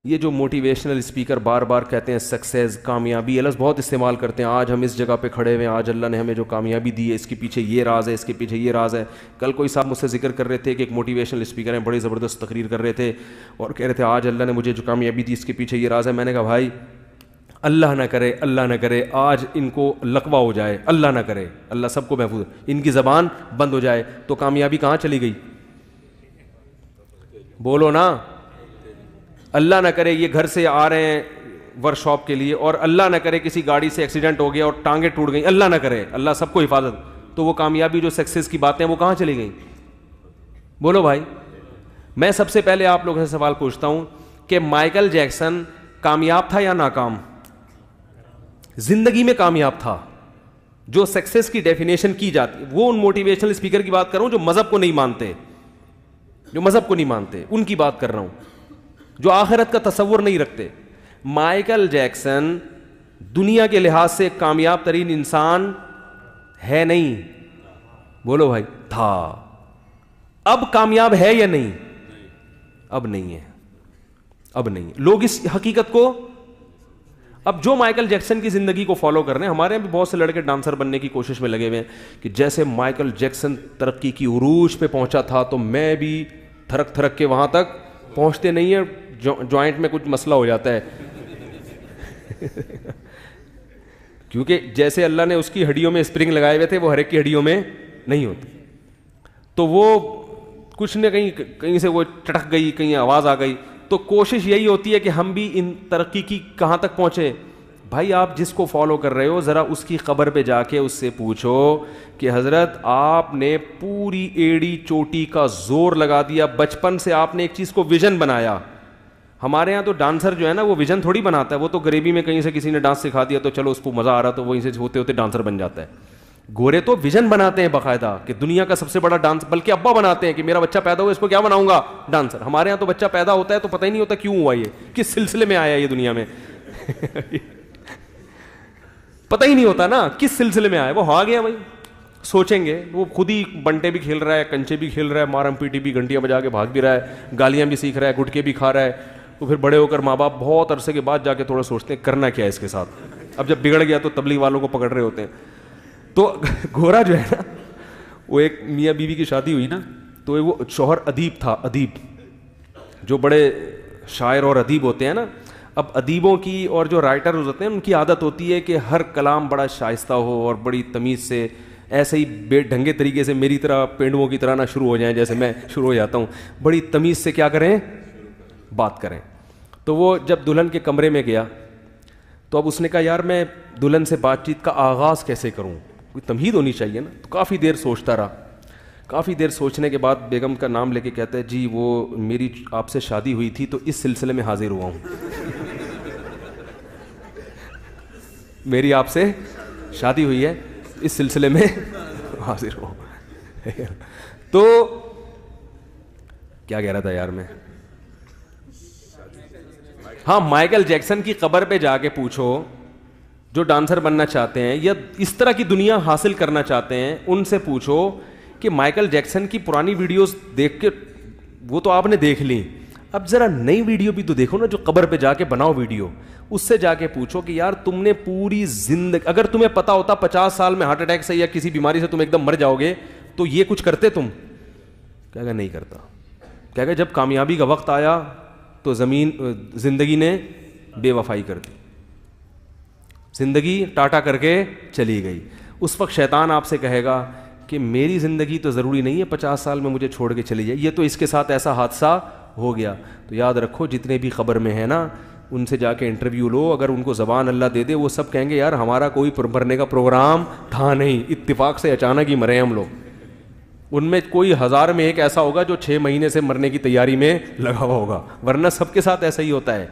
یہ جو motivational speaker بار بار کہتے ہیں سکسیز، کامیابی، لفظ بہت استعمال کرتے ہیں، آج ہم اس جگہ پہ کھڑے ہوئے ہیں، آج اللہ نے ہمیں جو کامیابی دی ہے اس کے پیچھے یہ راز ہے، اس کے پیچھے یہ راز ہے۔ کل کوئی صاحب مجھ سے ذکر کر رہے تھے کہ ایک موٹیویشنل اسپیکر ہیں، بڑی زبردست تقریر کر رہے تھے اور کہہ رہے تھے آج اللہ نے مجھے جو کامیابی دی اس کے پیچھے یہ راز ہے۔ میں نے کہا بھائی اللہ نہ کرے، اللہ نہ کرے آج ان کو لقوہ ہو جائے، اللہ نہ کرے، اللہ سب کو محفوظ، ان کی زبان بند ہو جائے تو کامیابی کہاں چلی گئی؟ بولو نا، اللہ نہ کرے یہ گھر سے آ رہے ہیں ورک شاپ کے لیے اور اللہ نہ کرے کسی گاڑی سے ایکسیڈنٹ ہو گیا اور ٹانگیں ٹوٹ گئیں، اللہ نہ کرے، اللہ سب کو حفاظت، تو وہ کامیابی جو سکسیس کی باتیں وہ کہاں چلی گئیں؟ بولو بھائی۔ میں سب سے پہلے آپ لوگوں سے سوال پوچھتا ہوں کہ مائیکل جیکسن کامیاب تھا یا ناکام؟ زندگی میں کامیاب تھا، جو سکسیس کی ڈیفینیشن کی جاتی، وہ ان موٹیویشنل اسپیکر کی بات کر رہا ہوں جو مذہب کو نہیں مانتے، جو مذہب کو نہیں مانتے ان کی بات کر رہا ہوں، جو آخرت کا تصور نہیں رکھتے۔ مائیکل جیکسن دنیا کے لحاظ سے کامیاب ترین انسان ہے نہیں؟ بولو بھائی، تھا۔ اب کامیاب ہے یا نہیں؟ اب نہیں ہے، اب نہیں ہے۔ لوگ اس حقیقت کو، اب جو مائیکل جیکسن کی زندگی کو فالو کر رہے ہیں، ہمارے یہاں بھی بہت سے لڑکے ڈانسر بننے کی کوشش میں لگے ہوئے ہیں کہ جیسے مائیکل جیکسن ترقی کی عروج پہ پہنچا تھا تو میں بھی تھرک تھرک کے وہاں تک پہنچتے نہیں ہیں، جوائنٹ میں کچھ مسئلہ ہو جاتا ہے کیونکہ جیسے اللہ نے اس کی ہڈیوں میں اسپرنگ لگائے ہوئے تھے وہ ہر ایک کی ہڈیوں میں نہیں ہوتے، تو وہ کچھ نہ کہیں سے وہ چٹک گئی، کہیں آواز آ گئی، تو کوشش یہی ہوتی ہے کہ ہم بھی ان ترقی کی کہاں تک پہنچے۔ بھائی آپ جس کو فالو کر رہے ہو ذرا اس کی قبر پہ جا کے اس سے پوچھو کہ حضرت آپ نے پوری ایڑی چوٹی کا زور لگا دیا، بچپن سے آپ نے ایک چیز کو ویژن بنایا۔ ہمارے ہاں تو ڈانسر جو ہے نا وہ ویژن تھوڑی بناتا ہے، وہ تو غریبی میں کہیں سے کسی نے ڈانس سکھا دیا تو چلو اس کو مزہ آ رہا تو وہیں سے ہوتے ہوتے ڈانسر بن جاتا ہے۔ گورے تو ویژن بناتے ہیں باقاعدہ کہ دنیا کا سب سے بڑا ڈانس، بلکہ ابا بناتے ہیں کہ میرا بچہ پیدا ہوا اس کو کیا بناؤں گا؟ ڈانسر۔ ہمارے ہاں تو بچہ پیدا ہوتا ہے تو پتہ ہی نہیں ہوتا کیوں ہوا، یہ کس سلسلے میں آیا یہ دنیا میں پتہ ہی نہیں ہوتا نا کس سلسلے میں آیا، وہ آ گیا بھائی، سوچیں گے وہ خود ہی بنٹے بھی کھیل رہا ہے، کنچے بھی کھیل رہا ہے، مارم پیٹی بھی، گھنٹیاں بجا کے بھاگ بھی رہا ہے، گالیاں بھی سیکھ رہا ہے، گٹکے بھی کھا رہا ہے، تو پھر بڑے ہو کر ماں باپ بہت عرصے کے بعد جا کے تھوڑا سوچتے ہیں کرنا کیا ہے اس کے ساتھ، اب جب بگڑ گیا تو تبلیغ والوں کو پکڑ رہے ہوتے ہیں۔ تو گورا جو ہے نا، وہ ایک میاں بیوی کی شادی ہوئی نا، تو وہ شوہر ادیب تھا، ادیب جو بڑے شاعر اور ادیب ہوتے ہیں نا، اب ادیبوں کی اور جو رائٹر ہوتے ہیں ان کی عادت ہوتی ہے کہ ہر کلام بڑا شائستہ ہو اور بڑی تمیز سے، ایسے ہی بے ڈھنگے طریقے سے میری طرح پینڈوؤں کی طرح نہ شروع ہو جائیں جیسے میں شروع ہو جاتا ہوں، بڑی تمیز سے کیا کریں، بات کریں۔ تو وہ جب دلہن کے کمرے میں گیا تو اب اس نے کہا یار میں دلہن سے بات چیت کا آغاز کیسے کروں، کوئی تمہید ہونی چاہیے نا، تو کافی دیر سوچتا رہا، کافی دیر سوچنے کے بعد بیگم کا نام لے کے کہتا ہے جی وہ میری آپ سے شادی ہوئی تھی تو اس سلسلے میں حاضر ہوا ہوں میری آپ سے شادی ہوئی ہے اس سلسلے میں حاضر ہوں تو کیا کہہ رہا تھا یار میں، ہاں مائیکل جیکسن کی قبر پہ جا کے پوچھو جو ڈانسر بننا چاہتے ہیں یا اس طرح کی دنیا حاصل کرنا چاہتے ہیں، ان سے پوچھو کہ مائیکل جیکسن کی پرانی ویڈیوز دیکھ کے، وہ تو آپ نے دیکھ لی، اب ذرا نئی ویڈیو بھی تو دیکھو نا، جو قبر پہ جا کے بناؤ ویڈیو، اس سے جا کے پوچھو کہ یار تم نے پوری زندگی، اگر تمہیں پتا ہوتا 50 سال میں ہارٹ اٹیک سے یا کسی بیماری سے تم ایک دم مر جاؤ گے تو یہ کچھ کرتے تم؟ کہے گا نہیں کرتا، کہے گا جب کامیابی کا وقت آیا تو زندگی نے بے وفائی کر دی، زندگی ٹاٹا کر کے چلی گئی۔ اس وقت شیطان آپ سے کہے گا کہ میری زندگی تو ضروری نہیں ہے 50 سال میں مجھے چھوڑ کے چلی جائے، یہ تو اس کے ساتھ ایسا حادثہ ہو گیا۔ تو یاد رکھو جتنے بھی قبر میں ہیں نا ان سے جا کے انٹرویو لو، اگر ان کو زبان اللہ دے دے وہ سب کہیں گے یار ہمارا کوئی مرنے کا پروگرام تھا نہیں، اتفاق سے اچانک ہی مرے ہم لوگ۔ ان میں کوئی 1000 میں ایک ایسا ہوگا جو 6 مہینے سے مرنے کی تیاری میں لگا ہوا ہوگا، ورنہ سب کے ساتھ ایسا ہی ہوتا ہے،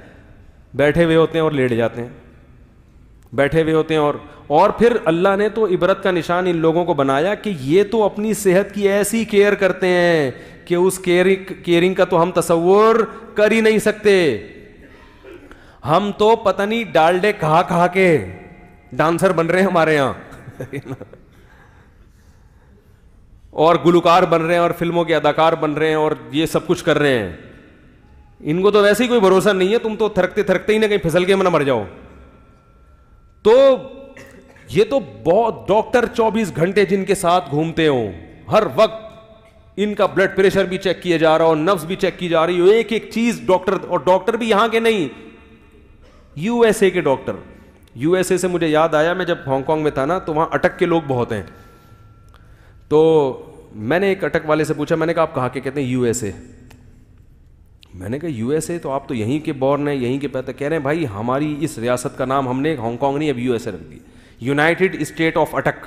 بیٹھے ہوئے ہوتے ہیں اور لیٹ جاتے ہیں، بیٹھے ہوئے ہوتے ہیں اور پھر اللہ نے تو عبرت کا نشان ان لوگوں کو بنایا کہ یہ تو اپنی صحت کی ایسی کیئر کرتے ہیں کہ اس کیئرنگ کا تو ہم تصور کر ہی نہیں سکتے۔ ہم تو پتہ نہیں ڈالڈے کہا کے ڈانسر بن رہے ہیں ہمارے یہاں اور گلوکار بن رہے ہیں اور فلموں کے اداکار بن رہے ہیں اور یہ سب کچھ کر رہے ہیں، ان کو تو ویسے ہی کوئی بھروسہ نہیں ہے, تم تو تھرکتے تھرکتے ہی نہ کہیں پھسل کے نہ مر جاؤ. تو یہ تو بہت ڈاکٹر 24 گھنٹے جن کے ساتھ گھومتے ہوں, ہر وقت ان کا بلڈ پریشر بھی چیک کیا جا رہا ہو, نبض بھی چیک کی جا رہی ہو, ایک ایک چیز ڈاکٹر, اور ڈاکٹر بھی یہاں کے نہیں, یو ایس اے کے ڈاکٹر. یو ایس اے سے مجھے یاد آیا, میں جب ہانگ کانگ میں تھا نا تو وہاں اٹک کے لوگ بہت ہیں. تو میں نے ایک اٹک والے سے پوچھا, میں نے کہا آپ کہاں کے؟ کہتے ہیں یو ایس اے. میں نے کہا یو ایس اے, تو آپ تو یہیں کے بورن ہیں, یہیں کے پیدا. کہہ رہے ہیں بھائی ہماری اس ریاست کا نام ہم نے ہانگ کانگ نہیں, اب یو ایس اے رکھ دیا, یونائٹڈ اسٹیٹ آف اٹک.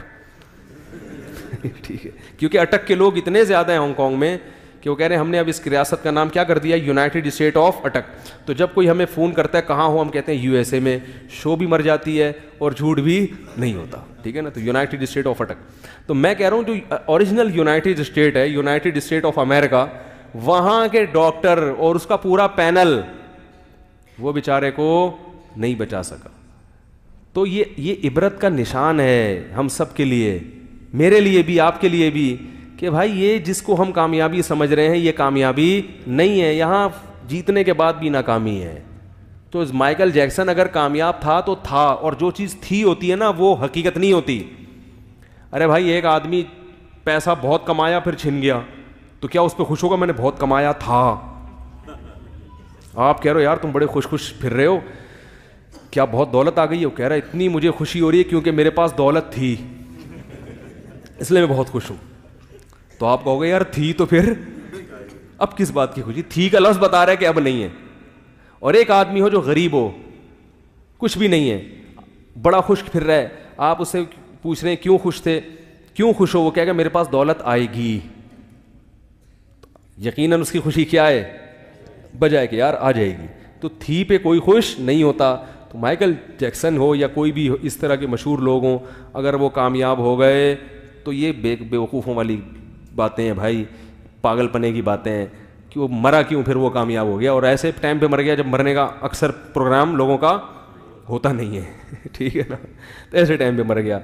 ٹھیک ہے, کیونکہ اٹک کے لوگ اتنے زیادہ ہیں ہانگ کانگ میں کہ وہ کہہ رہے ہیں ہم نے اب اس ریاست کا نام کیا کر دیا, یونائٹڈ اسٹیٹ آف اٹک. تو جب کوئی ہمیں فون کرتا ہے کہاں ہو, ہم کہتے ہیں یو ایس اے میں, شو بھی مر جاتی ہے اور جھوٹ بھی نہیں ہوتا. ٹھیک ہے نا, تو یونائٹڈ اسٹیٹ آف اٹک. تو میں کہہ رہا ہوں جو اوریجنل یونائٹڈ اسٹیٹ ہے, یونائٹڈ اسٹیٹ آف امریکہ, وہاں کے ڈاکٹر اور اس کا پورا پینل وہ بیچارے کو نہیں بچا سکا. تو یہ عبرت کا نشان ہے ہم سب کے لیے, میرے لیے بھی, آپ کے لیے بھی, کہ بھائی یہ جس کو ہم کامیابی سمجھ رہے ہیں یہ کامیابی نہیں ہے, یہاں جیتنے کے بعد بھی ناکامی ہے. تو مائیکل جیکسن اگر کامیاب تھا تو تھا, اور جو چیز تھی ہوتی ہے نا وہ حقیقت نہیں ہوتی. ارے بھائی ایک آدمی پیسہ بہت کمایا پھر چھن گیا, تو کیا اس پہ خوش ہوگا؟ میں نے بہت کمایا تھا. آپ کہہ رہے ہو یار تم بڑے خوش خوش پھر رہے ہو, کیا بہت دولت آ گئی ہے؟ وہ کہہ رہا ہے اتنی مجھے خوشی ہو رہی ہے کیونکہ میرے پاس دولت تھی اس لیے میں بہت خوش ہوں. تو آپ کہو گے یار تھی تو پھر اب کس بات کی خوشی؟ تھی کا لفظ بتا رہا ہے کہ اب نہیں ہے. اور ایک آدمی ہو جو غریب ہو, کچھ بھی نہیں ہے, بڑا خوش پھر رہا ہے, آپ اس سے پوچھ رہے ہیں کیوں خوش تھے, کیوں خوش ہو؟ وہ کہے گا میرے پاس دولت آئے گی. یقیناً اس کی خوشی کیا ہے؟ بجائے کہ یار آ جائے گی. تو تھی پہ کوئی خوش نہیں ہوتا. تو مائیکل جیکسن ہو یا کوئی بھی اس طرح کے مشہور لوگ ہوں, اگر وہ کامیاب ہو گئے تو یہ بیوقوفوں والی باتیں ہیں بھائی, پاگل پنے کی باتیں ہیں کہ وہ مرا کیوں پھر وہ کامیاب ہو گیا, اور ایسے ٹائم پہ مر گیا جب مرنے کا اکثر پروگرام لوگوں کا ہوتا نہیں ہے. ٹھیک ہے نا, تو ایسے ٹائم پہ مر گیا.